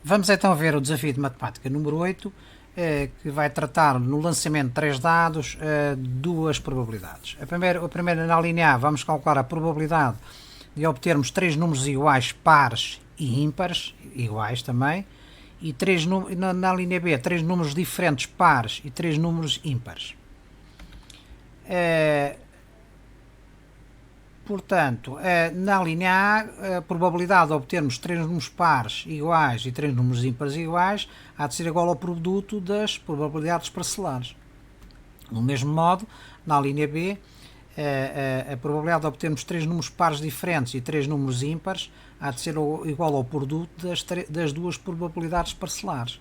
Vamos então ver o desafio de matemática número 8, que vai tratar no lançamento de 3 dados, duas probabilidades. A primeira na linha A, vamos calcular a probabilidade de obtermos 3 números iguais, pares e ímpares, iguais também, e na linha B, 3 números diferentes, pares, e 3 números ímpares. Portanto, na linha A, a probabilidade de obtermos 3 números pares iguais e 3 números ímpares iguais há de ser igual ao produto das probabilidades parcelares. Do mesmo modo, na linha B, a probabilidade de obtermos 3 números pares diferentes e 3 números ímpares há de ser igual ao produto das duas probabilidades parcelares.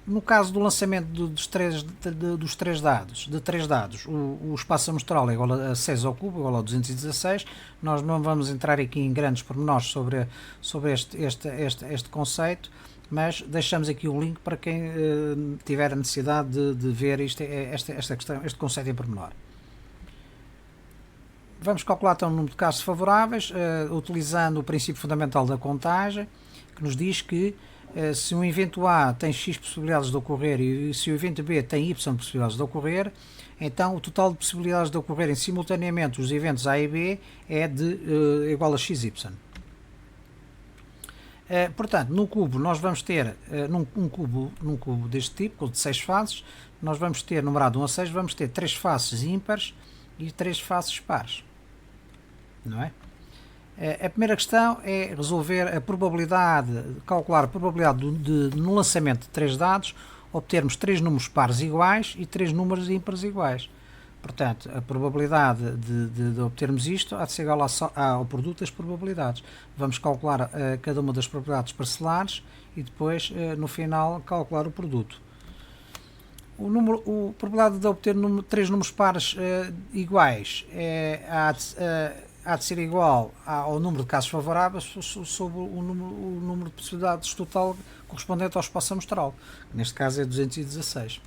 No caso do lançamento dos três dados, o espaço amostral é igual a 6 ao cubo, igual a 216. Nós não vamos entrar aqui em grandes pormenores sobre este conceito, mas deixamos aqui o link para quem tiver a necessidade de ver esta questão, este conceito em pormenor. Vamos calcular então o número de casos favoráveis, utilizando o princípio fundamental da contagem, que nos diz que se um evento A tem X possibilidades de ocorrer e se o evento B tem Y possibilidades de ocorrer, então o total de possibilidades de ocorrerem simultaneamente os eventos A e B é igual a XY. Portanto, no cubo nós vamos ter, num cubo deste tipo, de 6 faces, nós vamos ter, numerado 1 a 6, vamos ter 3 faces ímpares e 3 faces pares. Não é? A primeira questão é resolver a probabilidade, calcular a probabilidade no lançamento de 3 dados, obtermos 3 números pares iguais e 3 números ímpares iguais. Portanto, a probabilidade de obtermos isto há de ser igual ao produto das probabilidades. Vamos calcular cada uma das probabilidades parcelares e depois, no final, calcular o produto. A probabilidade de obter 3 números pares iguais há de ser igual ao número de casos favoráveis sobre o número de possibilidades total correspondente ao espaço amostral, que neste caso é 216.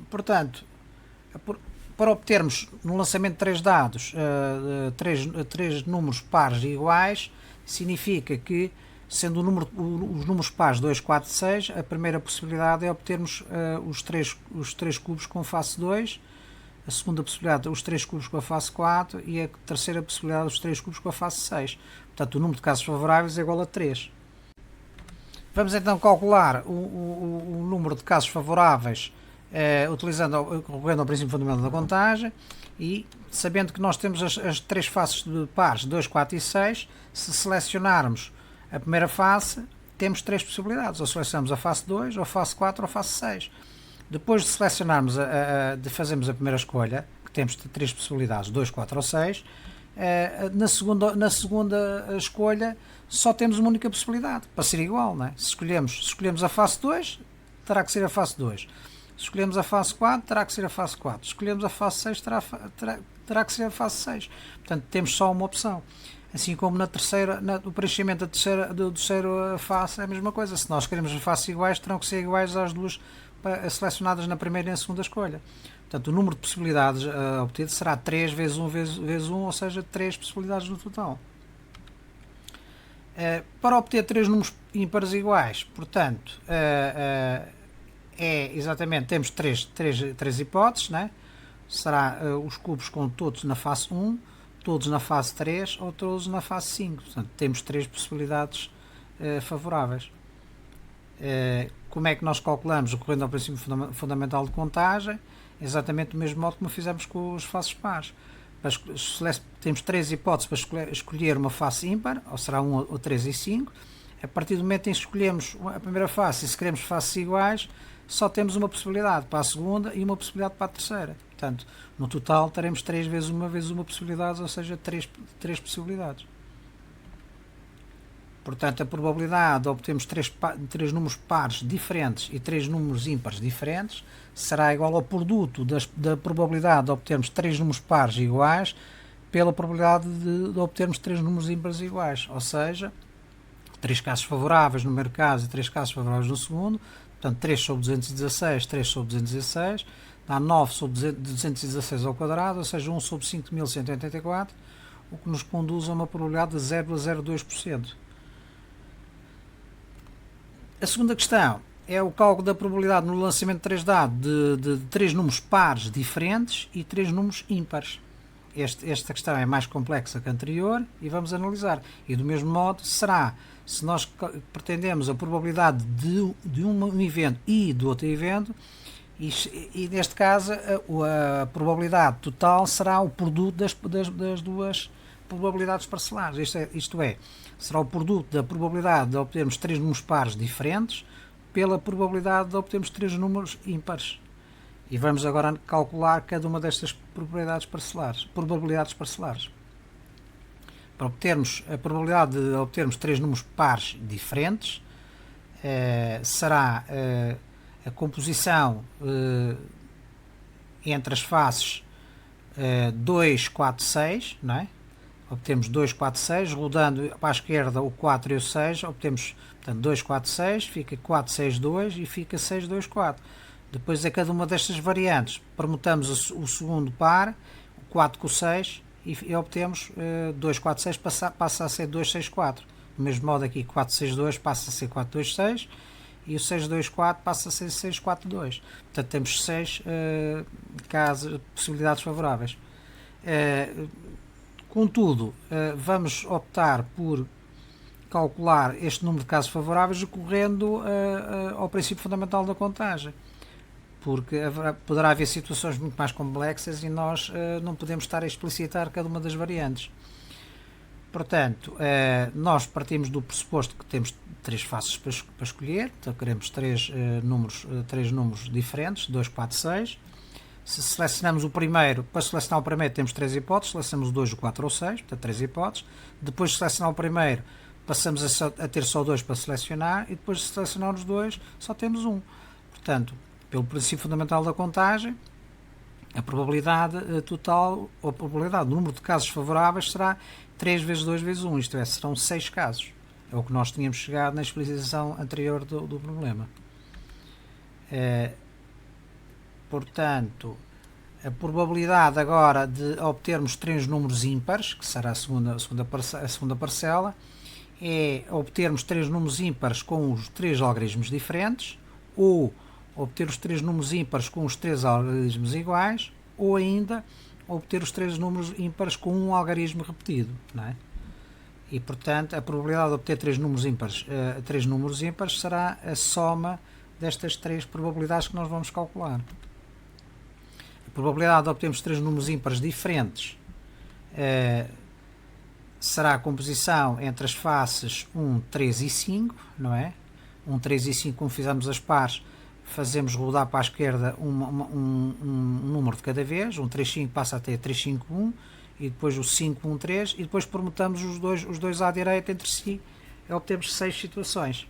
Portanto, para obtermos no lançamento de 3 dados 3 números pares iguais, significa que, sendo os números pares 2, 4 e 6, a primeira possibilidade é obtermos os 3 cubos com face 2, a segunda possibilidade os 3 cubos com a face 4 e a terceira possibilidade os 3 cubos com a face 6. Portanto, o número de casos favoráveis é igual a 3. Vamos então calcular o número de casos favoráveis recorrendo ao princípio fundamental da contagem e sabendo que nós temos as 3 faces de pares 2, 4 e 6, se selecionarmos a primeira face, temos 3 possibilidades, ou selecionamos a face 2, ou a face 4 ou a face 6. Depois de selecionarmos, de fazermos a primeira escolha, que temos 3 possibilidades, 2, 4 ou 6, na segunda escolha só temos uma única possibilidade, para ser igual. Não é? Se escolhemos a face 2, terá que ser a face 2. Se escolhemos a face 4, terá que ser a face 4. Se escolhemos a face 6, terá que ser a face 6. Portanto, temos só uma opção. Assim como no preenchimento do terceiro face é a mesma coisa. Se nós queremos faces iguais, terão que ser iguais às duas selecionadas na primeira e na segunda escolha. Portanto, o número de possibilidades obtido será 3 vezes 1 vezes 1, ou seja, 3 possibilidades no total. Para obter 3 números ímpares iguais, portanto, temos 3 hipóteses, né? Será os cubos com todos na face 1, todos na face 3 ou todos na face 5. Portanto, temos 3 possibilidades favoráveis. Como é que nós calculamos, recorrendo ao princípio fundamental de contagem? Exatamente do mesmo modo como fizemos com os faces pares. Temos 3 hipóteses para escolher uma face ímpar, ou será 1 ou 3 e 5. A partir do momento em que escolhemos a primeira face e se queremos faces iguais, só temos uma possibilidade para a segunda e uma possibilidade para a terceira. Portanto, no total teremos 3 vezes uma possibilidade, ou seja, 3 possibilidades. Portanto, a probabilidade de obtermos 3 números pares diferentes e 3 números ímpares diferentes será igual ao produto da probabilidade de obtermos 3 números pares iguais pela probabilidade de obtermos 3 números ímpares iguais. Ou seja, 3 casos favoráveis no primeiro caso e 3 casos favoráveis no segundo. Portanto, 3 sobre 216, 3 sobre 216, dá 9 sobre 216 ao quadrado, ou seja, 1 sobre 5.184. o que nos conduz a uma probabilidade de 0,02%. A segunda questão é o cálculo da probabilidade no lançamento de 3 dados de 3 números pares diferentes e 3 números ímpares. Esta questão é mais complexa que a anterior e vamos analisar. E do mesmo modo será, se nós pretendemos a probabilidade de um evento e do outro evento, e neste caso a probabilidade total será o produto das duas probabilidades parcelares. Isto é, será o produto da probabilidade de obtermos 3 números pares diferentes pela probabilidade de obtermos 3 números ímpares. E vamos agora calcular cada uma destas probabilidades parcelares. Para obtermos a probabilidade de obtermos 3 números pares diferentes, será a composição entre as faces 2, 4, 6, não é? Obtemos 2, 4, 6, rodando para a esquerda o 4 e o 6, obtemos, portanto, 2, 4, 6, fica 4, 6, 2 e fica 6, 2, 4. Depois, a cada uma destas variantes, permutamos o segundo par, o 4 com o 6, e obtemos 2, 4, 6, passa a ser 2, 6, 4. Do mesmo modo aqui, 4, 6, 2 passa a ser 4, 2, 6, e o 6, 2, 4 passa a ser 6, 4, 2. Portanto, temos 6 possibilidades favoráveis. Contudo, vamos optar por calcular este número de casos favoráveis recorrendo ao princípio fundamental da contagem, porque poderá haver situações muito mais complexas e nós não podemos estar a explicitar cada uma das variantes. Portanto, nós partimos do pressuposto que temos 3 faces para escolher, então queremos 3 números diferentes, 2, 4, 6. Se selecionamos o primeiro, para selecionar o primeiro temos 3 hipóteses, selecionamos o 2, o 4 ou o 6, portanto 3 hipóteses. Depois de selecionar o primeiro, passamos a ter só 2 para selecionar, e depois de selecionar os 2, só temos 1. Portanto, pelo princípio fundamental da contagem, a probabilidade total, ou a probabilidade do número de casos favoráveis será 3 vezes 2 vezes 1, isto é, serão 6 casos. É o que nós tínhamos chegado na explicação anterior do problema. Portanto, a probabilidade agora de obtermos 3 números ímpares, que será a segunda parcela, é obtermos 3 números ímpares com os 3 algarismos diferentes, ou obter os 3 números ímpares com os 3 algarismos iguais, ou ainda obter os 3 números ímpares com um algarismo repetido, não é? E, portanto, a probabilidade de obter 3 números ímpares será a soma destas 3 probabilidades que nós vamos calcular. A probabilidade de obtermos 3 números ímpares diferentes será a composição entre as faces 1, 3 e 5, não é? 1, 3 e 5, como fizemos as pares, fazemos rodar para a esquerda um número de cada vez, 1, 3, 5 passa a ter 3, 5, 1, e depois o 5, 1, 3, e depois permutamos os dois à direita entre si, e obtemos 6 situações.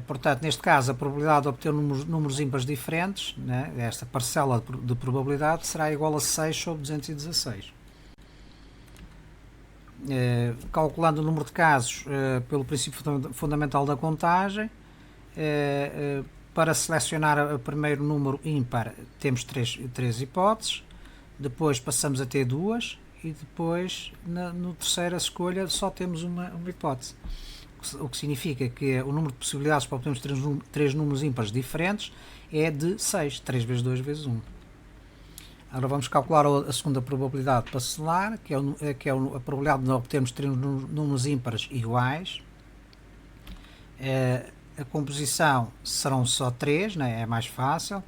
Portanto, neste caso, a probabilidade de obter números ímpares diferentes, né, esta parcela de probabilidade, será igual a 6 sobre 216. Calculando o número de casos pelo princípio fundamental da contagem, para selecionar o primeiro número ímpar temos 3 hipóteses, depois passamos a ter 2 e depois na terceira escolha só temos uma hipótese. O que significa que o número de possibilidades para obtermos 3 números ímpares diferentes é de 6, 3 vezes 2 vezes 1. Agora vamos calcular a segunda probabilidade parcelar, que é a probabilidade de obtermos 3 números ímpares iguais. A composição serão só 3, né? É mais fácil.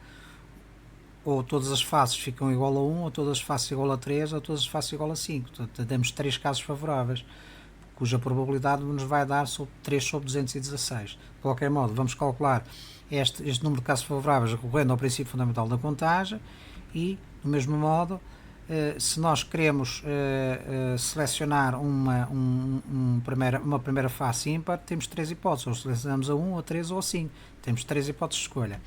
Ou todas as faces ficam igual a 1, ou todas as faces igual a 3, ou todas as faces igual a 5. Portanto, temos 3 casos favoráveis, cuja probabilidade nos vai dar 3 sobre 216. De qualquer modo, vamos calcular este número de casos favoráveis recorrendo ao princípio fundamental da contagem e, do mesmo modo, se nós queremos selecionar uma primeira face ímpar, temos 3 hipóteses, ou selecionamos a 1, a 3 ou a 5. Temos 3 hipóteses de escolha.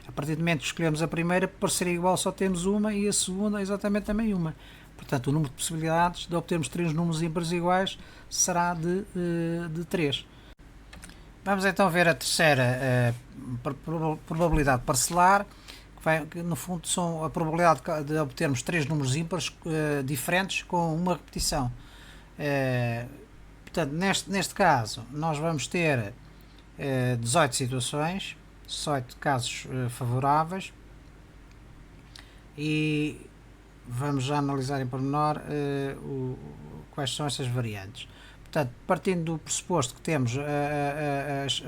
A partir do momento que escolhemos a primeira, por ser igual só temos uma, e a segunda exatamente também uma. Portanto, o número de possibilidades de obtermos 3 números ímpares iguais será de 3. Vamos então ver a terceira probabilidade parcelar, que que no fundo são a probabilidade de obtermos três números ímpares diferentes com uma repetição. Portanto, neste caso, nós vamos ter 18 situações, 18 casos favoráveis, e vamos já analisar em pormenor quais são essas variantes. Portanto, partindo do pressuposto que temos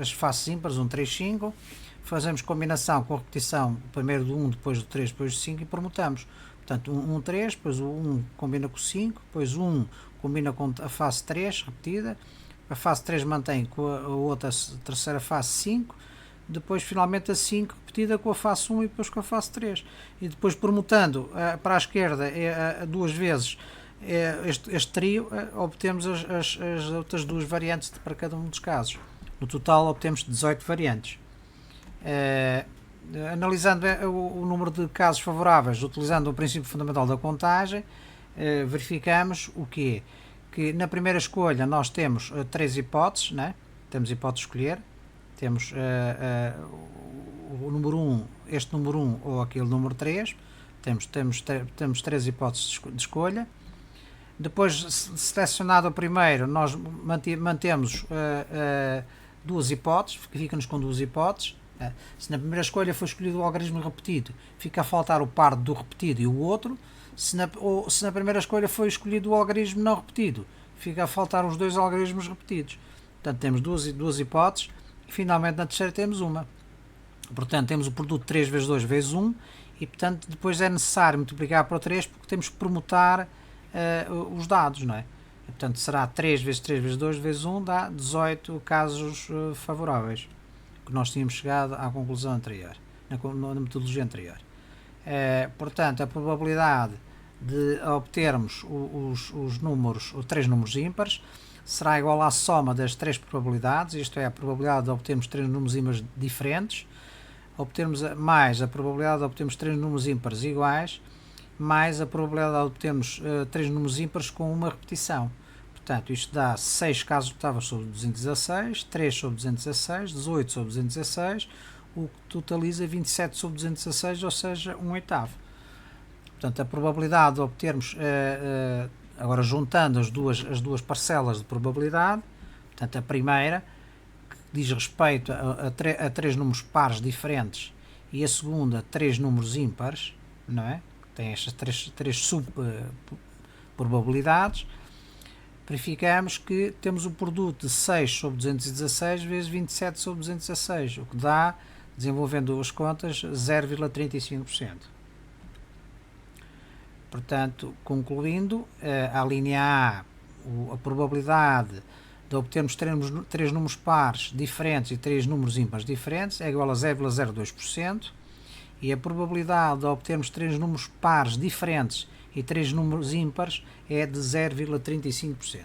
as faces ímpares, 1, 3, 5, fazemos combinação com a repetição, primeiro do 1, depois do 3, depois do 5, e permutamos. Portanto, 1, 3, depois o 1 combina com o 5, depois o 1 combina com a face 3 repetida, a face 3 mantém com a outra terceira face 5, depois finalmente a 5 repetida com a face 1 e depois com a face 3. E depois permutando para a esquerda duas vezes este trio, obtemos as outras duas variantes para cada um dos casos. No total obtemos 18 variantes. Analisando o número de casos favoráveis utilizando o princípio fundamental da contagem, verificamos o quê? Que na primeira escolha nós temos três hipóteses, né? Temos hipótese de escolher, temos o número 1, este número 1 ou aquele número 3, temos três hipóteses de escolha. Depois, selecionado o primeiro, nós mantemos duas hipóteses, fica-nos com duas hipóteses. Se na primeira escolha foi escolhido o algarismo repetido, fica a faltar o par do repetido e o outro. Se na primeira escolha foi escolhido o algarismo não repetido, fica a faltar os dois algarismos repetidos. Portanto, temos duas hipóteses e finalmente na terceira temos uma. Portanto, temos o produto 3 vezes 2 vezes 1 e, portanto, depois é necessário multiplicar por 3 porque temos que permutar os dados, não é? E, portanto, será 3 vezes 3 vezes 2 vezes 1 dá 18 casos favoráveis, que nós tínhamos chegado à conclusão anterior, na metodologia anterior. Portanto, a probabilidade de obtermos os três números ímpares será igual à soma das três probabilidades, isto é, a probabilidade de obtermos três números ímpares diferentes, mais a probabilidade de obtermos três números ímpares iguais, mais a probabilidade de obtermos três números ímpares com uma repetição. Portanto, isto dá 6 casos oitavos sobre 216, 3 sobre 216, 18 sobre 216, o que totaliza 27 sobre 216, ou seja, 1 oitavo. Portanto, a probabilidade de obtermos, agora juntando as duas parcelas de probabilidade, portanto, a primeira, que diz respeito a três números pares diferentes, e a segunda, três números ímpares, não é? Tem estas três subprobabilidades, verificamos que temos o produto de 6 sobre 216 vezes 27 sobre 216, o que dá, desenvolvendo as contas, 0,35%. Portanto, concluindo, a linha A, a probabilidade de obtermos três números pares diferentes e três números ímpares diferentes é igual a 0,02%, e a probabilidade de obtermos três números pares diferentes e três números ímpares é de 0,35%.